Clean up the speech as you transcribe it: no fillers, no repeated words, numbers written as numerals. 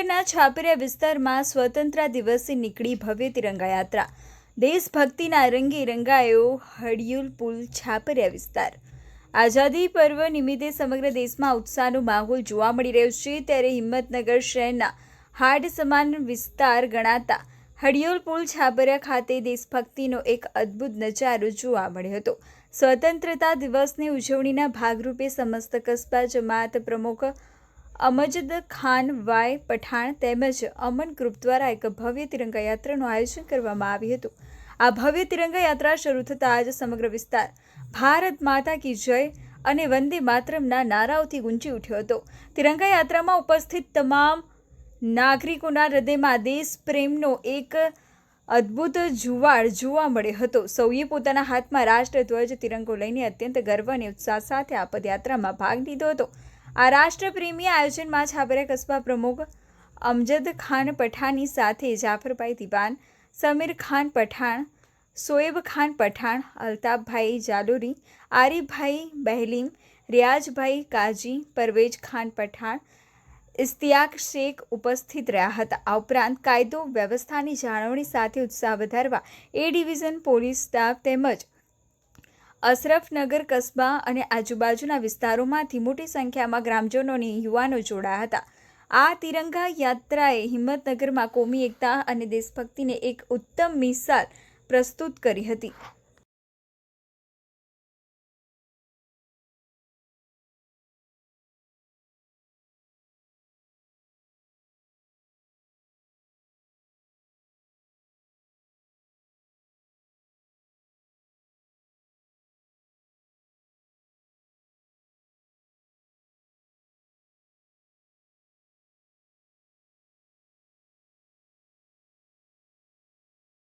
હિંમતનગરના છાપરિયા વિસ્તારમાં સ્વતંત્રતા દિવસે નીકળી ભવ્ય તિરંગા યાત્રા। દેશભક્તિના રંગે રંગાયો હડિયુલ પુલ છાપરિયા વિસ્તાર। આઝાદી પર્વ નિમિત્તે સમગ્ર દેશમાં ઉત્સાહનો માહોલ જોવા મળી રહ્યો છે, ત્યારે હિંમતનગર શહેરના હાડ સમાન વિસ્તાર ગણાતા હડિયુલ પુલ છાપરિયા ખાતે દેશભક્તિનો એક અદ્ભુત નજારો જોવા મળ્યો હતો। સ્વતંત્રતા દિવસની ઉજવણીના ભાગરૂપે સમસ્ત કસ્બા જમાત પ્રમુખ અમજદ ખાન વાય પઠાણ તેમજ અમન ગ્રુપ દ્વારા એક ભવ્ય તિરંગા યાત્રાનું આયોજન કરવામાં આવ્યું હતું। આ ભવ્ય તિરંગા યાત્રા શરૂ થતાં જ સમગ્ર વિસ્તાર ભારત માતા કી જય અને વંદે માતરમના નારાઓથી ગુંજી ઉઠ્યો હતો। તિરંગા યાત્રામાં ઉપસ્થિત તમામ નાગરિકોના હૃદયમાં દેશ પ્રેમનો એક અદ્ભુત જુવાળ જોવા મળ્યો હતો। સૌએ પોતાના હાથમાં રાષ્ટ્રધ્વજ તિરંગો લઈને અત્યંત ગર્વ અને ઉત્સાહ સાથે આ પદયાત્રામાં ભાગ લીધો હતો। આ રાષ્ટ્રપ્રેમી આયોજનમાં છાપરિયા કસ્બા પ્રમુખ અમજદ ખાન પઠાણની સાથે જાફરભાઈ દિવાન, સમીર ખાન પઠાણ, શોએબ ખાન પઠાણ, અલ્તાફભાઈ જાલોરી, આરીફભાઈ બહેલીમ, રિયાઝભાઈ કાજી, પરવેજ ખાન પઠાણ, ઇશ્તિયાક શેખ ઉપસ્થિત રહ્યા હતા। આ ઉપરાંત કાયદો વ્યવસ્થાની જાળવણી સાથે ઉત્સાહ વધારવા એ ડિવિઝન પોલીસ સ્ટાફ તેમજ અશરફનગર કસ્બા અને આજુબાજુના વિસ્તારોમાંથી મોટી સંખ્યામાં ગ્રામજનો અને યુવાનો જોડાયા હતા। આ તિરંગા યાત્રાએ હિંમતનગરમાં કોમી એકતા અને દેશભક્તિને એક ઉત્તમ મિસાલ પ્રસ્તુત કરી હતી।